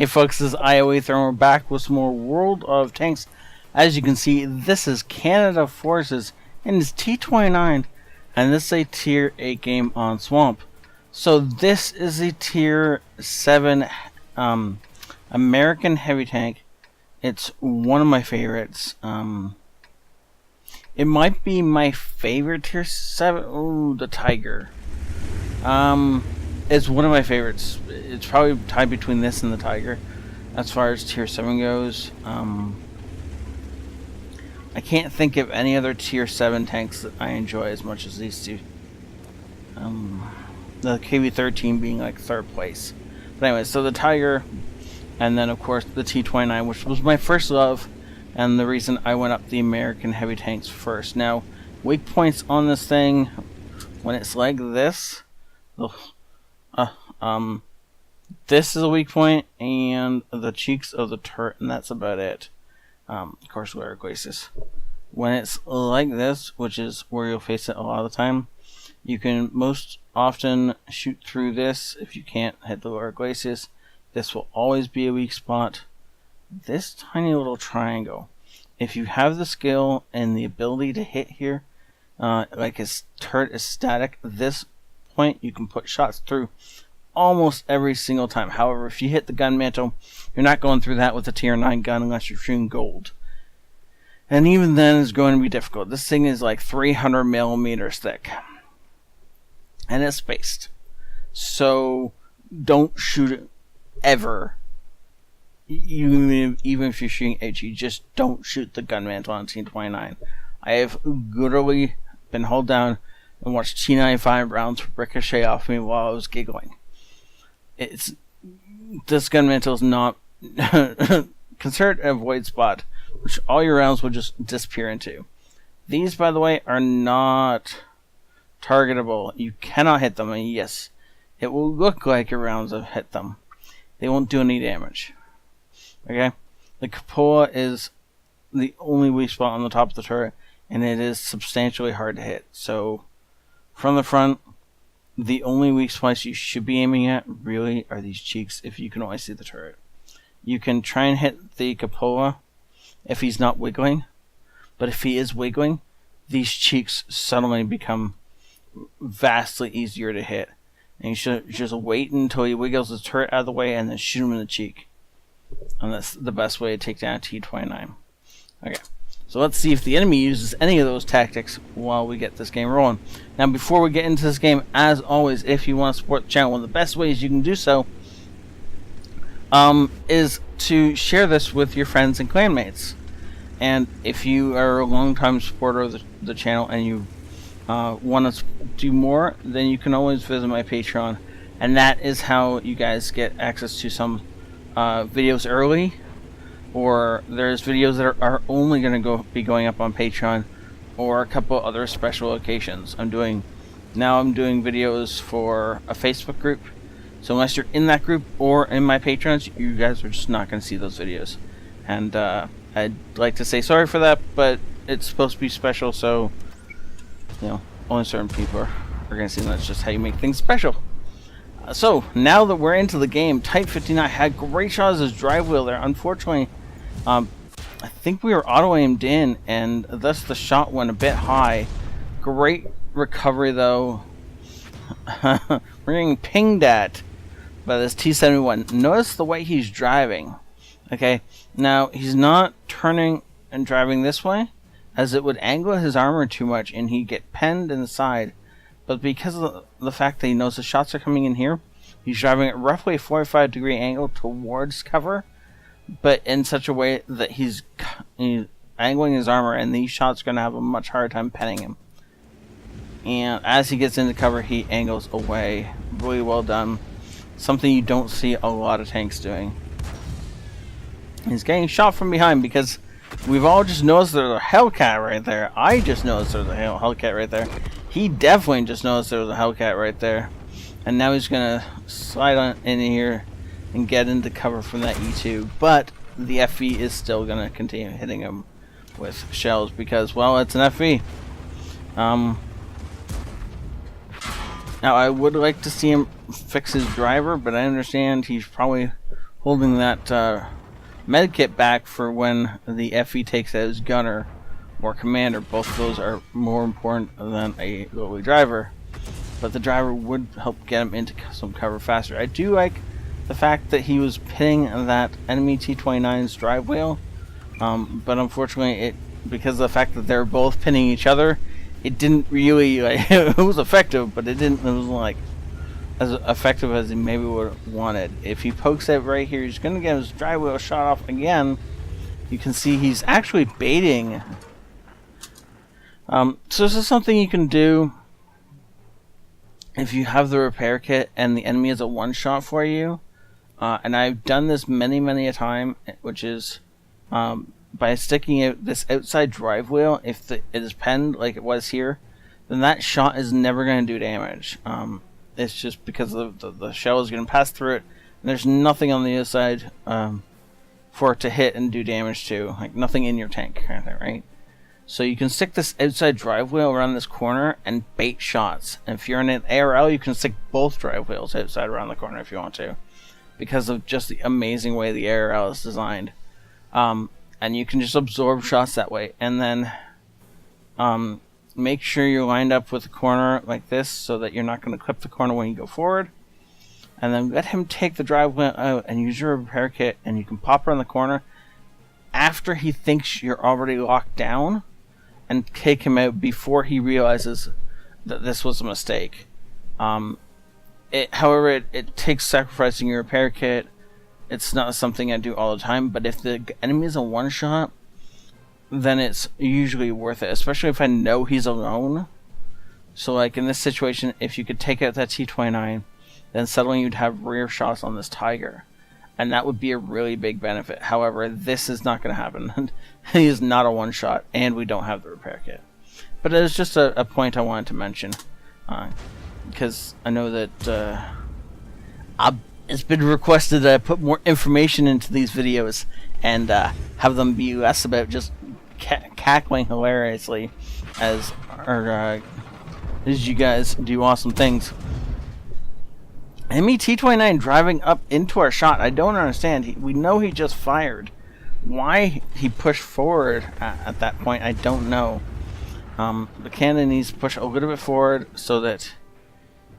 Hey folks, this is ioEther and we're back with some more World of Tanks. As you can see, this is Canada Forces and it's T29, and this is a tier 8 game on Swamp. So this is a tier 7 American heavy tank. It's one of my favorites. It might be my favorite tier 7. Ooh, the Tiger. It's one of my favorites. It's probably tied between this and the Tiger as far as tier 7 goes. I can't think of any other tier 7 tanks that I enjoy as much as these two. The KV-13 being like 3rd place. But anyway, so the Tiger, and then of course the T29, which was my first love, and the reason I went up the American heavy tanks first. Now, weak points on this thing, when it's like this, this is a weak point, and the cheeks of the turret, and that's about it. Of course, lower glacis. When it's like this, which is where you'll face it a lot of the time, you can most often shoot through this if you can't hit the lower glacis. This will always be a weak spot. This tiny little triangle, if you have the skill and the ability to hit here, like his turret is static, this point you can put shots through almost every single time. However, if you hit the gun mantle, you're not going through that with a tier 9 gun unless you're shooting gold. And even then it's going to be difficult. This thing is like 300 millimeters thick. And it's spaced. So don't shoot it ever. Even if you're shooting HE, just don't shoot the gun mantle on T29. I have literally been held down and watched T95 rounds ricochet off me while I was giggling. This gun mantle is not considered a void spot, which all your rounds will just disappear into. These, by the way, are not targetable. You cannot hit them, and yes, it will look like your rounds have hit them. They won't do any damage. Okay? The cupola is the only weak spot on the top of the turret, and it is substantially hard to hit. So, from the front, the only weak spots you should be aiming at really are these cheeks if you can only see the turret. You can try and hit the cupola if he's not wiggling, but if he is wiggling, these cheeks suddenly become vastly easier to hit. And you should just wait until he wiggles his turret out of the way and then shoot him in the cheek. And that's the best way to take down a T29. Okay. So let's see if the enemy uses any of those tactics while we get this game rolling. Now, before we get into this game, as always, if you want to support the channel, one of the best ways you can do so is to share this with your friends and clanmates. And if you are a long-time supporter of the channel and you want to do more, then you can always visit my Patreon. And that is how you guys get access to some videos early. Or there's videos that are only going to be going up on Patreon, or a couple other special occasions. I'm doing videos for a Facebook group, so unless you're in that group or in my Patrons, you guys are just not going to see those videos. And I'd like to say sorry for that, but it's supposed to be special, so only certain people are going to see them. That's just how you make things special. So now that we're into the game, Type 59 had great shots as drive wheel there. Unfortunately, I think we were auto aimed in, and thus the shot went a bit high. Great recovery though. We're getting pinged at by this T71. Notice the way he's driving. Okay, now he's not turning and driving this way, as it would angle his armor too much and he'd get penned in the side. But because of the fact that he knows the shots are coming in here, he's driving at roughly a 45-degree angle towards cover, but in such a way that he's angling his armor, and these shots are going to have a much harder time penning him. And as he gets into cover, he angles away. Really well done. Something you don't see a lot of tanks doing. He's getting shot from behind because we've all just noticed there's a Hellcat right there. I just noticed there's a Hellcat right there. He definitely just noticed there was a Hellcat right there. And now he's going to slide on in here and get into cover from that E2. But the FV is still going to continue hitting him with shells because, well, it's an FV. Now, I would like to see him fix his driver, but I understand he's probably holding that med kit back for when the FE takes out his gunner or commander. Both of those are more important than a goalie driver, but the driver would help get him into some cover faster. I do like the fact that he was pinning that enemy T29's drive wheel, but unfortunately, because of the fact that they're both pinning each other, it didn't really, like, it was effective, but it wasn't like as effective as he maybe would have wanted. If he pokes it right here, he's going to get his drive wheel shot off again. You can see he's actually baiting. So this is something you can do if you have the repair kit and the enemy is a one-shot for you. And I've done this many a time, which is by sticking out this outside drive wheel. If it is penned like it was here, then that shot is never going to do damage. It's just because the shell is going to pass through it, and there's nothing on the other side for it to hit and do damage to, like nothing in your tank kind of thing, right? So you can stick this outside drive wheel around this corner and bait shots. And if you're in an ARL, you can stick both drive wheels outside around the corner if you want to, because of just the amazing way the ARL is designed. And you can just absorb shots that way, and then make sure you're lined up with the corner like this so that you're not going to clip the corner when you go forward. And then let him take the drive wheel out and use your repair kit, and you can pop around the corner after he thinks you're already locked down and take him out before he realizes that this was a mistake. However, it takes sacrificing your repair kit. It's not something I do all the time, but if the enemy is a one-shot, then it's usually worth it, especially if I know he's alone. So like in this situation, if you could take out that T29, then suddenly you'd have rear shots on this Tiger, and that would be a really big benefit. However, this is not going to happen. He is not a one-shot, and we don't have the repair kit. But it was just a point I wanted to mention, because I know that it's been requested that I put more information into these videos and have them be less about just cackling hilariously as you guys do awesome things. T29 driving up into our shot. I don't understand. We know he just fired. Why he pushed forward at that point, I don't know. The cannon needs to push a little bit forward so that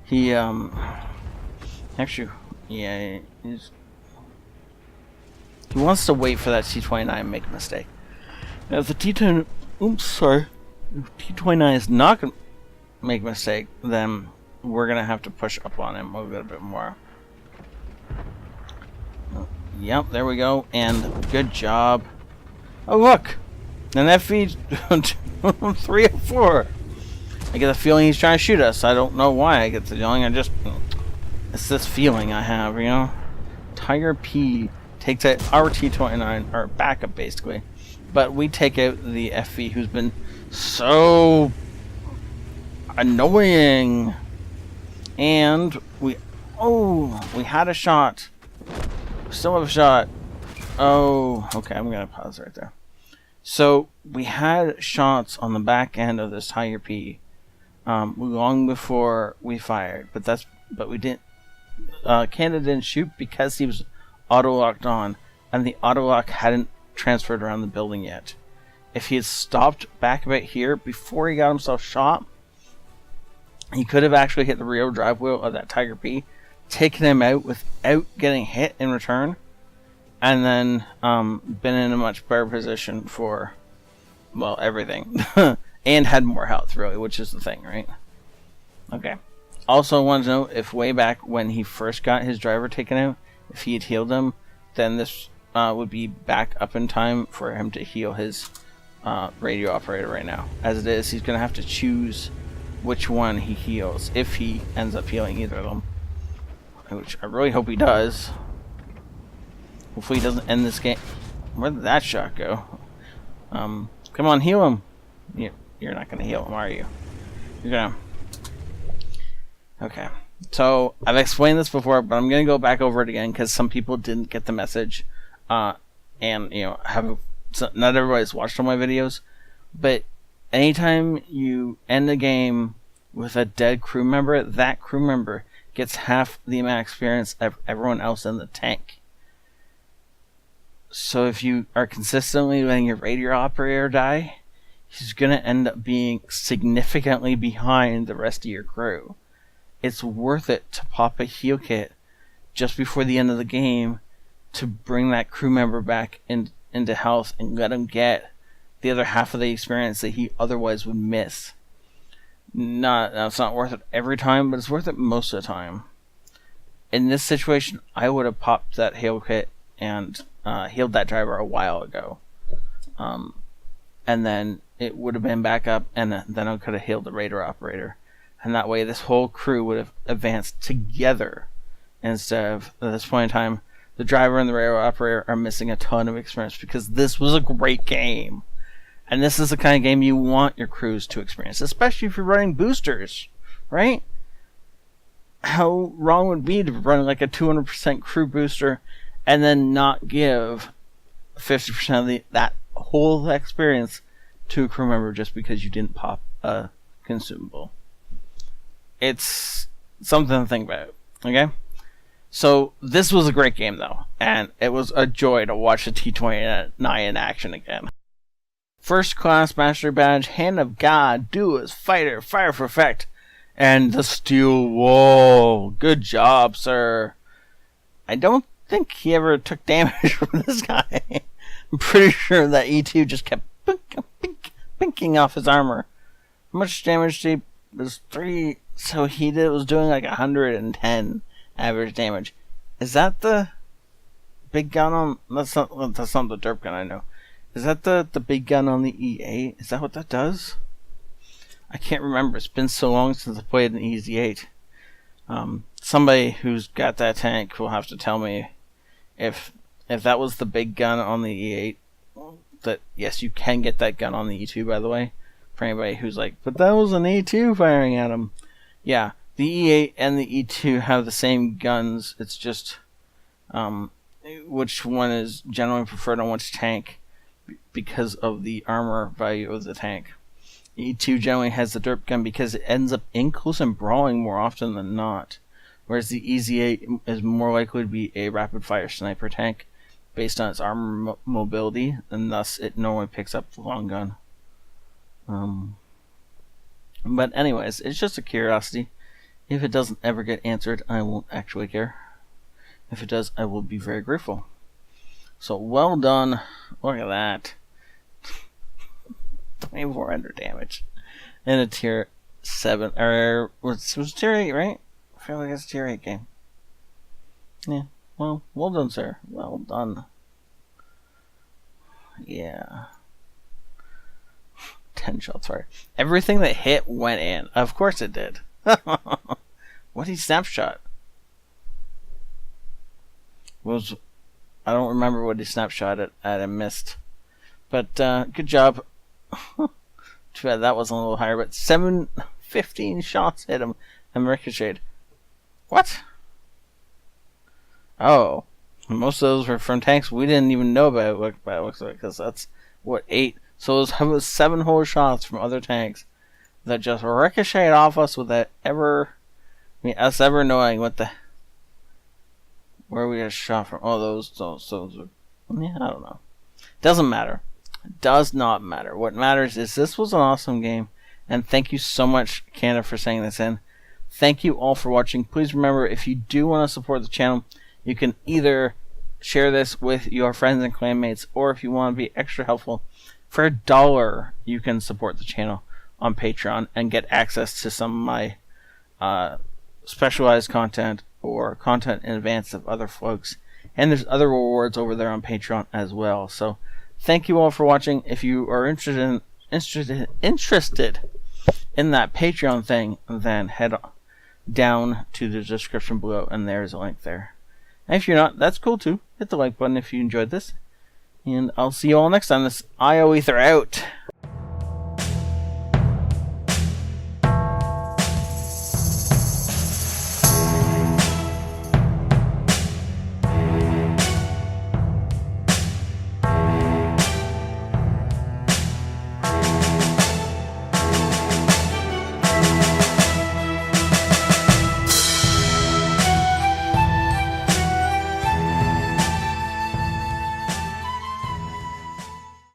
he actually, yeah, he wants to wait for that T29 and make a mistake. Now, if the T29 is not going to make a mistake, then we're going to have to push up on him a little bit more. Yep, there we go, and good job. Oh, look! An FE 304. I get the feeling he's trying to shoot us. I don't know why I get the feeling. It's this feeling I have, you know? Tiger P takes out our T29, our backup basically. But we take out the FE who's been so annoying. And we had a shot. We still have a shot. Oh, okay, I'm going to pause right there. So we had shots on the back end of this Tiger P long before we fired, but we didn't. Canada didn't shoot because he was auto locked on, and the auto lock hadn't transferred around the building yet. If he had stopped back about here before he got himself shot, he could have actually hit the rear drive wheel of that Tiger P, taken him out without getting hit in return, and then been in a much better position for, well, everything. And had more health, really, which is the thing, right? Okay. Also, I wanted to know if way back when he first got his driver taken out, if he had healed him, then this would be back up in time for him to heal his radio operator right now. As it is, he's going to have to choose which one he heals, if he ends up healing either of them. Which I really hope he does. Hopefully he doesn't end this game. Where did that shot go? Come on, heal him. You're not going to heal him, are you? You're going to... Okay. So, I've explained this before, but I'm going to go back over it again because some people didn't get the message. And, not everybody's watched all my videos. But anytime you end a game with a dead crew member, that crew member gets half the amount of experience of everyone else in the tank. So if you are consistently letting your radio operator die, he's going to end up being significantly behind the rest of your crew. It's worth it to pop a heal kit just before the end of the game to bring that crew member back into health and let him get the other half of the experience that he otherwise would miss. It's not worth it every time, but it's worth it most of the time. In this situation, I would have popped that heal kit and healed that driver a while ago. And then it would have been back up, and then I could have healed the radar operator. And that way this whole crew would have advanced together, instead of, at this point in time, the driver and the radar operator are missing a ton of experience, because this was a great game. And this is the kind of game you want your crews to experience, especially if you're running boosters, right? How wrong would it be to run like a 200% crew booster and then not give 50% of that whole experience to a crew member just because you didn't pop a consumable? It's something to think about, okay? So this was a great game though, and it was a joy to watch the T29 in action again. First class master badge, Hand of God, Duelist, Fighter, Fire for Effect, and the Steel Wall. Good job, sir. I don't think he ever took damage from this guy. I'm pretty sure that E2 just kept pinking off his armor. How much damage did he? It was 3. So was doing like 110 average damage. Is that the big gun on? That's not the derp gun, I know. Is that the big gun on the E8? Is that what that does? I can't remember. It's been so long since I played an EZ8. Somebody who's got that tank will have to tell me if that was the big gun on the E8. That yes, you can get that gun on the E2, by the way. For anybody who's like, but that was an E2 firing at him. Yeah, the E8 and the E2 have the same guns. It's just which one is generally preferred on which tank because of the armor value of the tank. E2 generally has the derp gun because it ends up in close and brawling more often than not, whereas the EZ8 is more likely to be a rapid fire sniper tank based on its armor mobility, and thus it normally picks up the long gun. But anyways, it's just a curiosity. If it doesn't ever get answered, I won't actually care. If it does, I will be very grateful. So well done. Look at that. 2400 damage. In a tier 7. Or was tier 8, right? I feel like it's a tier 8 game. Yeah. Well done, sir. Well done. Yeah. 10 shots fired. Everything that hit went in. Of course it did. What he snapshot? I don't remember what he snapshot at and missed. But good job. Too bad that wasn't a little higher, but 15 shots hit him and ricocheted. What? Oh. Most of those were from tanks we didn't even know about, what it looks like, because that's, 8? So it was 7 whole shots from other tanks that just ricocheted off us without us ever knowing where we got shot from. Oh, those were, yeah, I don't know. Doesn't matter. Does not matter. What matters is this was an awesome game, and thank you so much, Canada, for sending this in. Thank you all for watching. Please remember, if you do want to support the channel, you can either share this with your friends and clanmates, or if you want to be extra helpful, for $1 you can support the channel on Patreon and get access to some of my specialized content or content in advance of other folks. And there's other rewards over there on Patreon as well. So thank you all for watching. If you are interested in that Patreon thing, then head down to the description below and there's a link there. And if you're not, that's cool too. Hit the like button if you enjoyed this. And I'll see you all next time. This ioEther out.